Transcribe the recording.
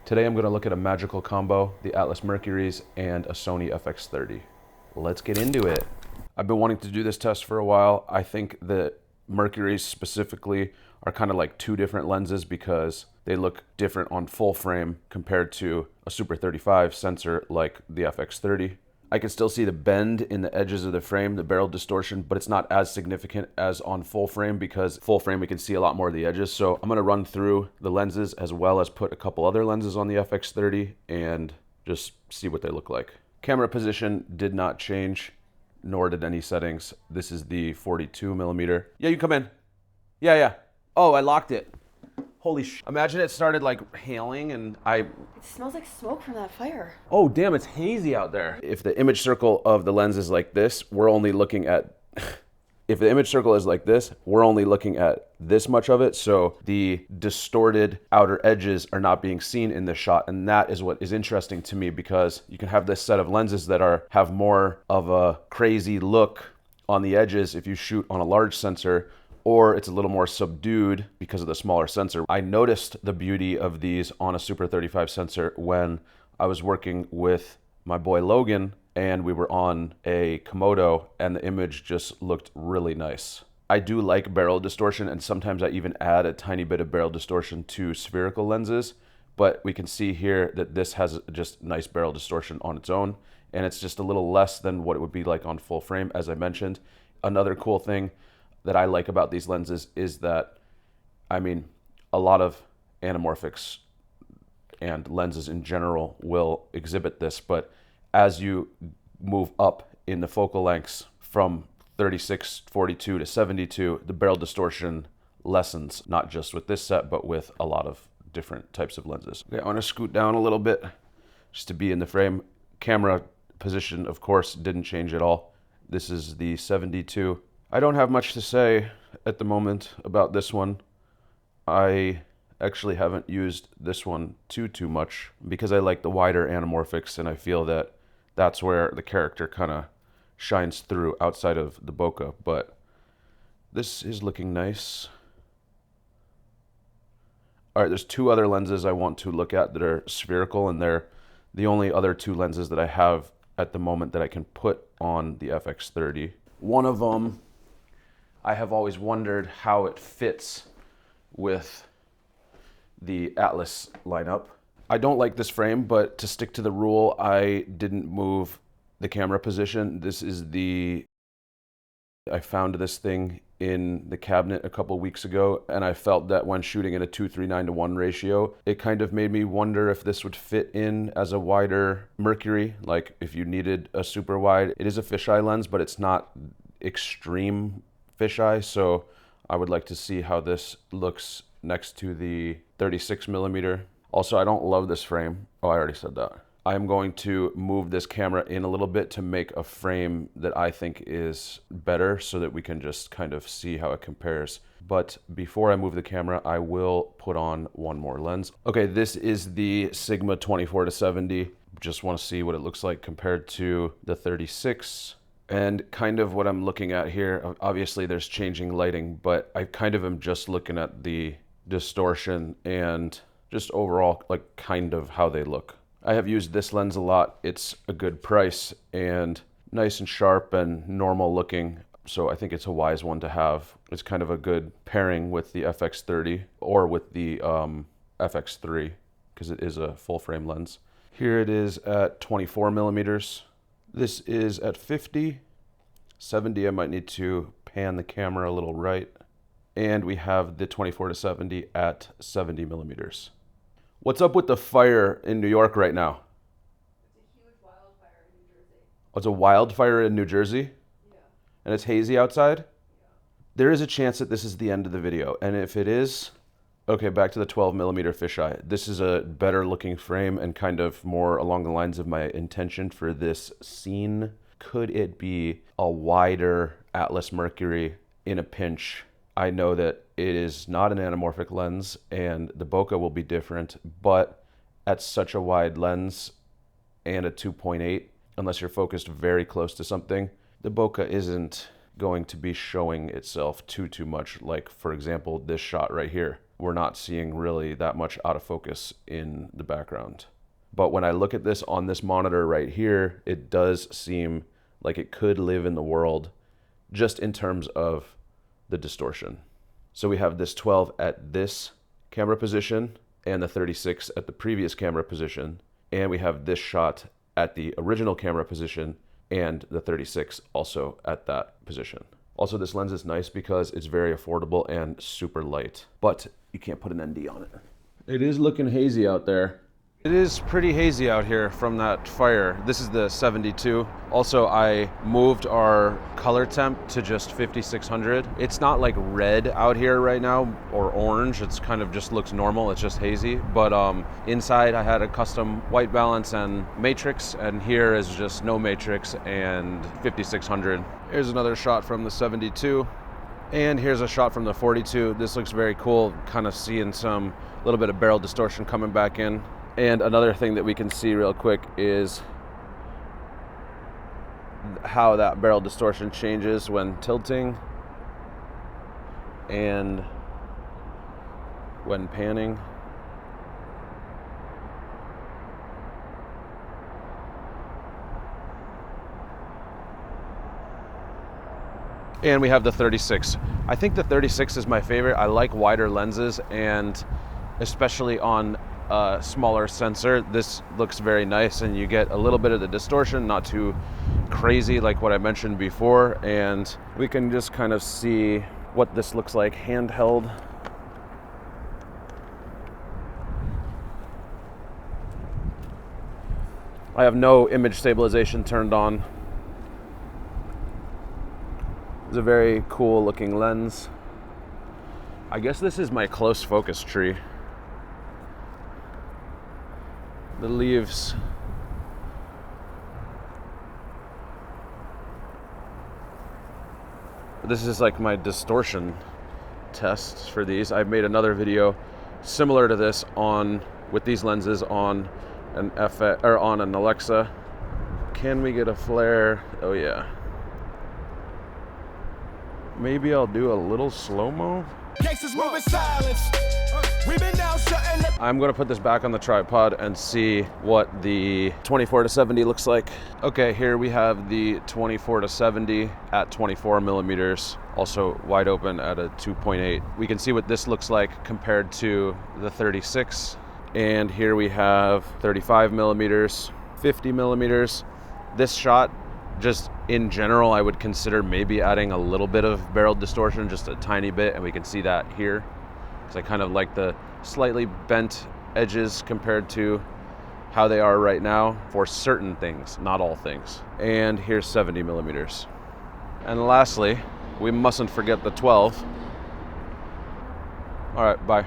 Today I'm going to look at a magical combo, the Atlas Mercuries and a Sony FX30. Let's get into it. I've been wanting to do this test for a while. I think that Mercuries specifically are kind of like two different lenses because they look different on full frame compared to a Super 35 sensor like the FX30. I can still see the bend in the edges of the frame, the barrel distortion, but it's not as significant as on full frame because full frame we can see a lot more of the edges. So I'm going to run through the lenses as well as put a couple other lenses on the FX30 and just see what they look like. Camera position did not change, nor did any settings. This is the 42 millimeter. Yeah, you come in. Yeah. Oh, I locked it. Holy sh! Imagine it started like hailing and It smells like smoke from that fire. Oh, damn, it's hazy out there. If the image circle of the lens is like this, we're only looking at... If the image circle is like this, we're only looking at this much of it. So the distorted outer edges are not being seen in this shot. And that is what is interesting to me because you can have this set of lenses that have more of a crazy look on the edges if you shoot on a large sensor, or it's a little more subdued because of the smaller sensor. I noticed the beauty of these on a Super 35 sensor when I was working with my boy Logan and we were on a Komodo and the image just looked really nice. I do like barrel distortion and sometimes I even add a tiny bit of barrel distortion to spherical lenses, but we can see here that this has just nice barrel distortion on its own and it's just a little less than what it would be like on full frame, as I mentioned. Another cool thing that I like about these lenses is that, I mean, a lot of anamorphics and lenses in general will exhibit this, but as you move up in the focal lengths from 36, 42 to 72, the barrel distortion lessens, not just with this set, but with a lot of different types of lenses. Okay, I want to scoot down a little bit just to be in the frame. Camera position, of course, didn't change at all. This is the 72. I don't have much to say at the moment about this one. I actually haven't used this one too much because I like the wider anamorphics and I feel that that's where the character kind of shines through outside of the bokeh, but this is looking nice. All right, there's two other lenses I want to look at that are spherical and they're the only other two lenses that I have at the moment that I can put on the FX30. One of them, I have always wondered how it fits with the Atlas lineup. I don't like this frame, but to stick to the rule, I didn't move the camera position. I found this thing in the cabinet a couple weeks ago, and I felt that when shooting in a 2:3:9:1 ratio, it kind of made me wonder if this would fit in as a wider Mercury, like if you needed a super wide. It is a fisheye lens, but it's not extreme fisheye, so I would like to see how this looks next to the 36 millimeter. Also, I don't love this frame. Oh, I already said that. I'm going to move this camera in a little bit to make a frame that I think is better so that we can just kind of see how it compares. But before I move the camera, I will put on one more lens. Okay, this is the Sigma 24-70. Just want to see what it looks like compared to the 36. And kind of what I'm looking at here, obviously there's changing lighting, but I kind of am just looking at the distortion and just overall like kind of how they look. I have used this lens a lot. It's a good price and nice and sharp and normal looking. So I think it's a wise one to have. It's kind of a good pairing with the FX30 or with the FX3 because it is a full frame lens. Here it is at 24 millimeters. This is at 50, 70, I might need to pan the camera a little right. And we have the 24-70 at 70 millimeters. What's up with the fire in New York right now? It's a huge wildfire in New Jersey. Oh, it's a wildfire in New Jersey? Yeah. And it's hazy outside? Yeah. There is a chance that this is the end of the video. And if it is, okay, back to the 12 millimeter fisheye. This is a better looking frame and kind of more along the lines of my intention for this scene. Could it be a wider Atlas Mercury in a pinch? I know that it is not an anamorphic lens and the bokeh will be different, but at such a wide lens and a 2.8, unless you're focused very close to something, the bokeh isn't going to be showing itself too much, like for example this shot right here. we're not seeing really that much out of focus in the background. But when I look at this on this monitor right here, it does seem like it could live in the world just in terms of the distortion. So we have this 12 at this camera position and the 36 at the previous camera position. And we have this shot at the original camera position and the 36 also at that position. Also, this lens is nice because it's very affordable and super light, but you can't put an ND on it. It is looking hazy out there. It is pretty hazy out here from that fire. This is the 72. Also, I moved our color temp to just 5600. It's not like red out here right now or orange. It's kind of just looks normal. It's just hazy. But inside I had a custom white balance and matrix, and here is just no matrix and 5600. Here's another shot from the 72. And here's a shot from the 42. This looks very cool. Kind of seeing some little bit of barrel distortion coming back in. And another thing that we can see real quick is how that barrel distortion changes when tilting and when panning. And we have the 36. I think the 36 is my favorite. I like wider lenses, and especially on a smaller sensor, this looks very nice, and you get a little bit of the distortion, not too crazy like what I mentioned before. And we can just kind of see what this looks like handheld. I have no image stabilization turned on. It's a very cool looking lens. I guess this is my close focus tree. The leaves. This is like my distortion tests for these. I've made another video similar to this on with these lenses on an on an Alexa. Can we get a flare? Oh yeah. Maybe I'll do a little slow-mo. I'm going to put this back on the tripod and see what the 24-70 looks like. Okay, here we have the 24-70 at 24 millimeters, also wide open at a 2.8. We can see what this looks like compared to the 36. And here we have 35 millimeters, 50 millimeters. This shot, just in general, I would consider maybe adding a little bit of barrel distortion, just a tiny bit, and we can see that here. Because I kind of like the slightly bent edges compared to how they are right now for certain things, not all things. And here's 70 millimeters. And lastly, we mustn't forget the 12. All right, bye.